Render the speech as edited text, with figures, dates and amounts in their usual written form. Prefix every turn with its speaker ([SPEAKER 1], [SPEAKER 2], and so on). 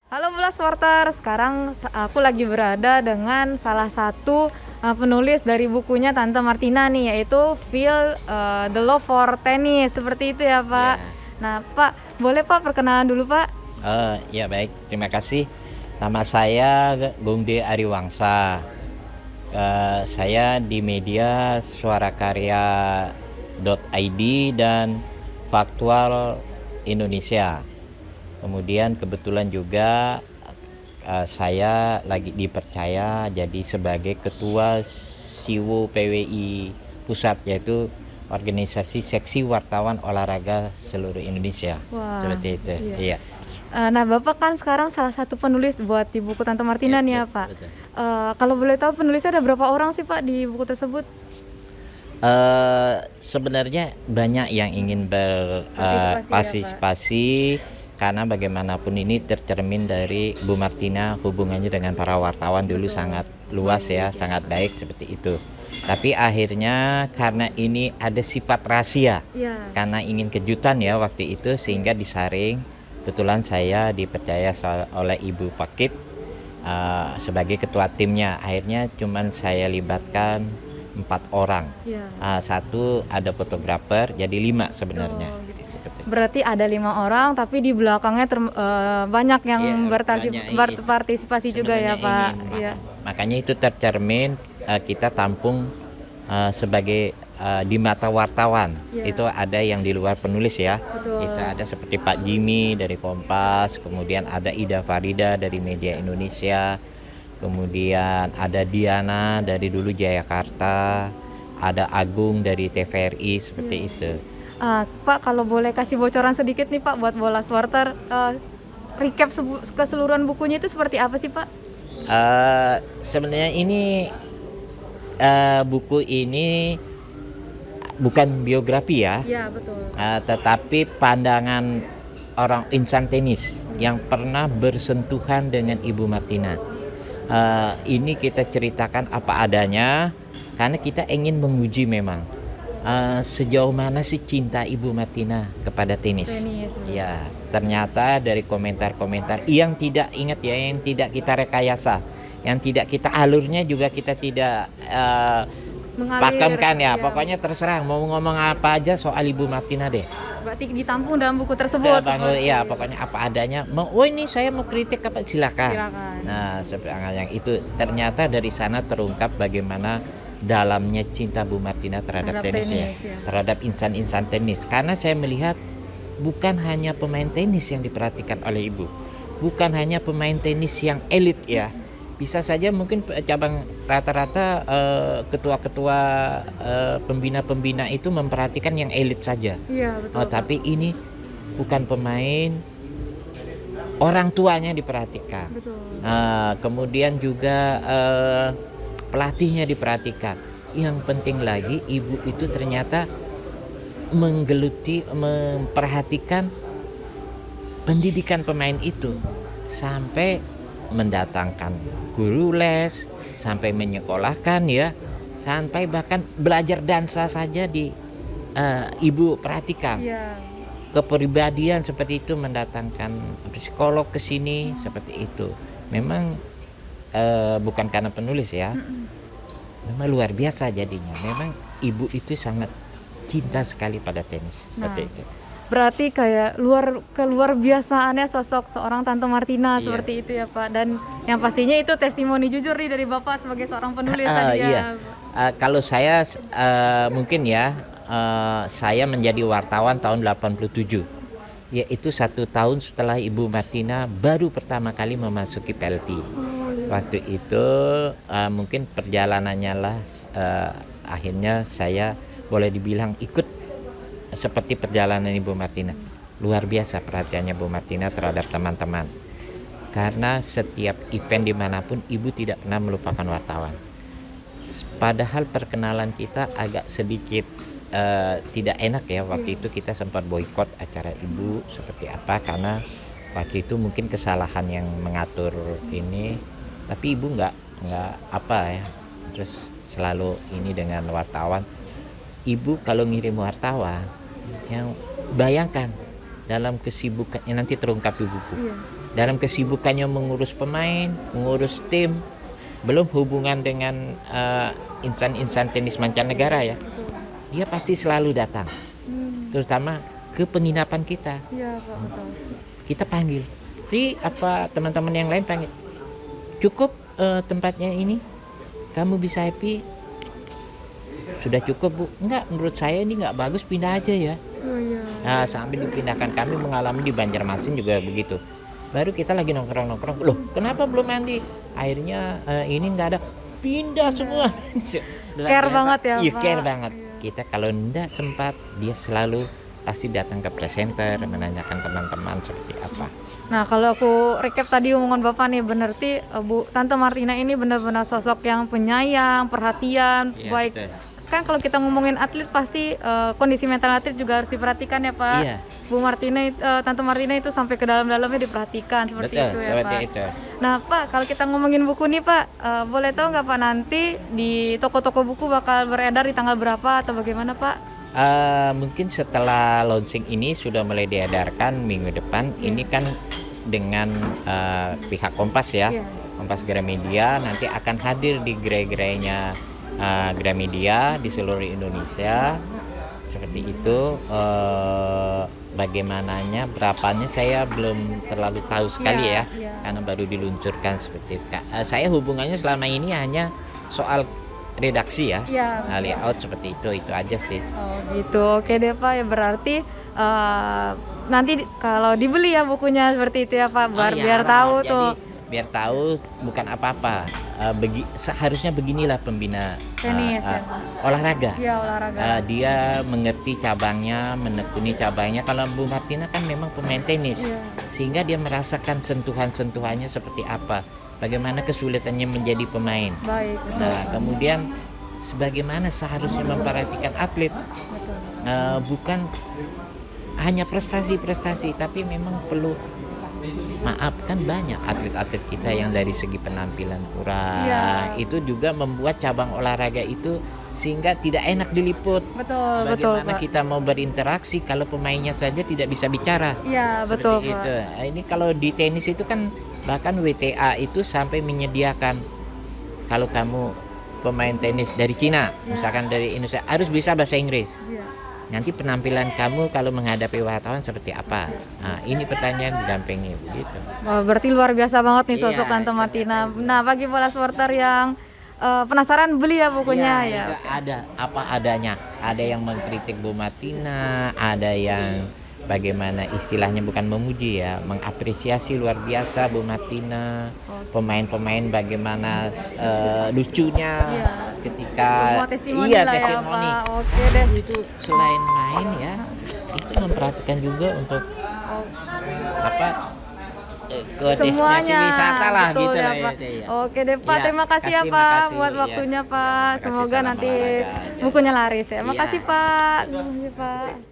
[SPEAKER 1] Halo Bula Sporter, sekarang aku lagi berada dengan salah satu penulis dari bukunya Tante Martina nih, yaitu Feel the Love for Tennis, seperti itu ya Pak.
[SPEAKER 2] Ya,
[SPEAKER 1] Nah Pak, boleh Pak perkenalan dulu Pak?
[SPEAKER 2] ya baik, terima kasih. Nama saya Gongde Ariwangsa. Saya di media suarakarya.id dan Faktual Indonesia. Kemudian kebetulan juga saya lagi dipercaya jadi sebagai ketua SIWO PWI Pusat, yaitu organisasi seksi wartawan olahraga seluruh Indonesia.
[SPEAKER 1] Wah,
[SPEAKER 2] Seperti itu.
[SPEAKER 1] iya.
[SPEAKER 2] Iya.
[SPEAKER 1] Nah Bapak kan sekarang salah satu penulis buat di buku Tante Martina nih ya Pak.
[SPEAKER 2] Betul.
[SPEAKER 1] Kalau boleh tahu penulisnya ada berapa orang sih Pak di buku tersebut?
[SPEAKER 2] Sebenarnya banyak yang ingin berpartisipasi karena bagaimanapun ini tercermin dari Bu Martina, hubungannya dengan para wartawan dulu sangat luas ya, sangat baik seperti itu. Tapi akhirnya karena ini ada sifat rahasia,
[SPEAKER 1] Iya.
[SPEAKER 2] karena ingin kejutan ya waktu itu, sehingga disaring. Kebetulan saya dipercaya oleh Ibu Pakit sebagai ketua timnya. Akhirnya cuman saya libatkan 4 orang.
[SPEAKER 1] Iya.
[SPEAKER 2] Satu ada fotografer, jadi 5 sebenarnya.
[SPEAKER 1] Oh, gitu.
[SPEAKER 2] Seperti itu.
[SPEAKER 1] Berarti ada 5 orang, tapi di belakangnya banyak yang
[SPEAKER 2] Iya, banyak,
[SPEAKER 1] berpartisipasi juga ya
[SPEAKER 2] sebenarnya
[SPEAKER 1] Pak.
[SPEAKER 2] ini,
[SPEAKER 1] Iya.
[SPEAKER 2] makanya itu tercermin, kita tampung sebagai di mata wartawan.
[SPEAKER 1] Iya.
[SPEAKER 2] Itu ada yang di luar penulis ya.
[SPEAKER 1] Betul.
[SPEAKER 2] Itu ada seperti Pak Jimmy dari Kompas, kemudian ada Ida Farida dari Media Indonesia, kemudian ada Diana dari dulu Jayakarta, ada Agung dari TVRI seperti itu.
[SPEAKER 1] Pak, kalau boleh kasih bocoran sedikit nih Pak buat Bola Supporter, recap keseluruhan bukunya itu seperti apa sih Pak?
[SPEAKER 2] Sebenarnya ini buku ini bukan biografi ya,
[SPEAKER 1] Iya betul.
[SPEAKER 2] tetapi pandangan orang insan tenis yang pernah bersentuhan dengan Ibu Martina. Ini kita ceritakan apa adanya karena kita ingin menguji memang sejauh mana sih cinta Ibu Martina kepada tenis. Ya, ternyata dari komentar-komentar yang tidak ingat ya, yang tidak kita rekayasa, yang tidak kita alurnya juga kita tidak pakemkan ya. Pokoknya terserah mau ngomong apa aja soal Ibu Martina deh.
[SPEAKER 1] Berarti ditampung dalam buku tersebut.
[SPEAKER 2] Ya, pokoknya apa adanya. Oh ini saya mau kritik apa silakan.
[SPEAKER 1] Silakan.
[SPEAKER 2] Nah, sebenarnya yang itu ternyata dari sana terungkap bagaimana dalamnya cinta Bu Martina terhadap tenis ya, terhadap insan-insan tenis. Karena saya melihat bukan hanya pemain tenis yang diperhatikan oleh Ibu, bukan hanya pemain tenis yang elit ya. Bisa saja mungkin cabang rata-rata ketua-ketua pembina-pembina itu memperhatikan yang elit saja.
[SPEAKER 1] Iya betul.
[SPEAKER 2] Tapi ini bukan pemain, orang tuanya diperhatikan.
[SPEAKER 1] Betul.
[SPEAKER 2] Kemudian juga pelatihnya diperhatikan. Yang penting lagi Ibu itu ternyata memperhatikan pendidikan pemain itu sampai mendatangkan guru les, sampai menyekolahkan ya, sampai bahkan belajar dansa saja Ibu perhatikan.
[SPEAKER 1] Iya.
[SPEAKER 2] Kepribadian seperti itu, mendatangkan psikolog ke sini seperti itu. Memang bukan karena penulis ya. Memang luar biasa jadinya. Memang Ibu itu sangat cinta sekali pada tenis. Seperti itu.
[SPEAKER 1] Berarti kayak keluar biasaannya sosok seorang Tante Martina.
[SPEAKER 2] Iya.
[SPEAKER 1] Seperti itu ya Pak. Dan yang pastinya itu testimoni jujur nih dari Bapak sebagai seorang penulis tadi ya.
[SPEAKER 2] Iya. Kalau saya mungkin ya, saya menjadi wartawan tahun 87. Yaitu 1 tahun setelah Ibu Martina baru pertama kali memasuki PLT. Waktu itu mungkin perjalanannya lah akhirnya saya boleh dibilang ikut seperti perjalanan Ibu Martina. Luar biasa perhatiannya Bu Martina terhadap teman-teman. Karena setiap event dimanapun Ibu tidak pernah melupakan wartawan. Padahal perkenalan kita agak sedikit tidak enak ya. Waktu itu kita sempat boikot acara Ibu seperti apa, karena waktu itu mungkin kesalahan yang mengatur ini. Tapi Ibu nggak apa ya, terus selalu ini dengan wartawan. Ibu kalau ngirim wartawan, yang bayangkan dalam kesibukannya nanti terungkap di buku. dalam kesibukannya mengurus pemain, mengurus tim, belum hubungan dengan insan-insan tenis mancanegara ya. Dia pasti selalu datang, terutama ke penginapan kita.
[SPEAKER 1] Iya Pak, betul.
[SPEAKER 2] Kita panggil, Ri, apa teman-teman yang lain panggil, cukup tempatnya ini, kamu bisa happy, sudah cukup Bu. Enggak, menurut saya ini nggak bagus, pindah aja ya.
[SPEAKER 1] Oh iya.
[SPEAKER 2] Nah, sambil dipindahkan, kami mengalami di Banjarmasin juga begitu. Baru kita lagi nongkrong-nongkrong, loh kenapa belum mandi? Airnya ini nggak ada, pindah semua. Luar
[SPEAKER 1] Care
[SPEAKER 2] biasa.
[SPEAKER 1] banget ya,
[SPEAKER 2] Iya,
[SPEAKER 1] Pak.
[SPEAKER 2] care banget.
[SPEAKER 1] Iya.
[SPEAKER 2] Kita kalau ndak sempat, dia selalu pasti datang ke presenter menanyakan teman-teman seperti apa.
[SPEAKER 1] Nah, kalau aku recap tadi omongan Bapak nih, berarti Tante Martina ini benar-benar sosok yang penyayang, perhatian,
[SPEAKER 2] Iya,
[SPEAKER 1] baik.
[SPEAKER 2] betul.
[SPEAKER 1] Kan kalau kita ngomongin atlet pasti kondisi mental atlet juga harus diperhatikan ya Pak.
[SPEAKER 2] Iya.
[SPEAKER 1] Tante Martina itu sampai ke dalam-dalamnya diperhatikan seperti
[SPEAKER 2] Betul,
[SPEAKER 1] itu ya
[SPEAKER 2] seperti
[SPEAKER 1] Pak.
[SPEAKER 2] itu.
[SPEAKER 1] Nah Pak, kalau kita ngomongin buku nih Pak, boleh tahu nggak Pak nanti di toko-toko buku bakal beredar di tanggal berapa atau bagaimana Pak?
[SPEAKER 2] Mungkin setelah launching ini sudah mulai diedarkan minggu depan. Ini kan dengan pihak Kompas ya,
[SPEAKER 1] Iya.
[SPEAKER 2] Kompas Gramedia nanti akan hadir di gerai-gerainya Gramedia di seluruh Indonesia. Seperti itu. Bagaimananya, berapanya saya belum terlalu tahu sekali
[SPEAKER 1] Iya,
[SPEAKER 2] ya,
[SPEAKER 1] iya.
[SPEAKER 2] karena baru diluncurkan seperti itu. Saya hubungannya selama ini hanya soal redaksi ya,
[SPEAKER 1] Iya, betul.
[SPEAKER 2] layout seperti itu aja sih.
[SPEAKER 1] Oh gitu, oke deh Pak, ya berarti nanti kalau dibeli ya bukunya seperti itu ya Pak, biar
[SPEAKER 2] Iyalah,
[SPEAKER 1] tahu
[SPEAKER 2] jadi
[SPEAKER 1] tuh.
[SPEAKER 2] biar tahu bukan apa-apa. Seharusnya beginilah pembina
[SPEAKER 1] Tenis ya.
[SPEAKER 2] olahraga.
[SPEAKER 1] Iya olahraga.
[SPEAKER 2] Dia mengerti cabangnya, menekuni cabangnya. Kalau Bu Martina kan memang pemain tenis,
[SPEAKER 1] Iya.
[SPEAKER 2] sehingga dia merasakan sentuhan-sentuhannya seperti apa, bagaimana kesulitannya menjadi pemain.
[SPEAKER 1] Baik, betul.
[SPEAKER 2] Nah, kemudian sebagaimana seharusnya memperhatikan atlet,
[SPEAKER 1] Betul.
[SPEAKER 2] bukan hanya prestasi-prestasi, tapi memang perlu, maaf kan banyak atlet-atlet kita yang dari segi penampilan kurang.
[SPEAKER 1] Iya.
[SPEAKER 2] Itu juga membuat cabang olahraga itu sehingga tidak enak diliput.
[SPEAKER 1] Betul,
[SPEAKER 2] Bagaimana
[SPEAKER 1] Pak.
[SPEAKER 2] kita mau berinteraksi kalau pemainnya saja tidak bisa bicara.
[SPEAKER 1] Iya,
[SPEAKER 2] Seperti
[SPEAKER 1] betul Pak.
[SPEAKER 2] itu. Ini kalau di tenis itu kan bahkan WTA itu sampai menyediakan, kalau kamu pemain tenis dari Cina, misalkan dari Indonesia, harus bisa bahasa Inggris.
[SPEAKER 1] Iya.
[SPEAKER 2] Nanti penampilan kamu kalau menghadapi wartawan seperti apa? Nah, ini pertanyaan didampingi begitu.
[SPEAKER 1] Wah, berarti luar biasa banget nih sosok
[SPEAKER 2] Iya,
[SPEAKER 1] Tante
[SPEAKER 2] itu
[SPEAKER 1] Martina. Nah, bagi para supporter yang penasaran beli ya bukunya
[SPEAKER 2] Iya,
[SPEAKER 1] ya.
[SPEAKER 2] itu ada apa adanya. Ada yang mengkritik Bu Martina, ada yang bagaimana istilahnya, bukan memuji ya, mengapresiasi luar biasa Bu Martina. Pemain-pemain bagaimana lucunya
[SPEAKER 1] Iya.
[SPEAKER 2] ketika
[SPEAKER 1] Semua testimoni
[SPEAKER 2] iya,
[SPEAKER 1] lah ya
[SPEAKER 2] testimoni.
[SPEAKER 1] Pak. Oke deh.
[SPEAKER 2] Itu selain lain ya, itu memperhatikan juga untuk
[SPEAKER 1] Oh,
[SPEAKER 2] apa, ke destinasi
[SPEAKER 1] semuanya
[SPEAKER 2] wisata lah
[SPEAKER 1] betul
[SPEAKER 2] gitu
[SPEAKER 1] ya,
[SPEAKER 2] lah
[SPEAKER 1] Pak.
[SPEAKER 2] ya.
[SPEAKER 1] Oke deh Pak,
[SPEAKER 2] Iya,
[SPEAKER 1] terima kasih ya
[SPEAKER 2] makasih,
[SPEAKER 1] Pak
[SPEAKER 2] makasih,
[SPEAKER 1] buat
[SPEAKER 2] iya.
[SPEAKER 1] waktunya
[SPEAKER 2] Ya,
[SPEAKER 1] Pak.
[SPEAKER 2] makasih,
[SPEAKER 1] Semoga
[SPEAKER 2] salam
[SPEAKER 1] nanti
[SPEAKER 2] olahraga.
[SPEAKER 1] bukunya laris ya.
[SPEAKER 2] Iya.
[SPEAKER 1] Makasih Pak. Terima kasih Pak.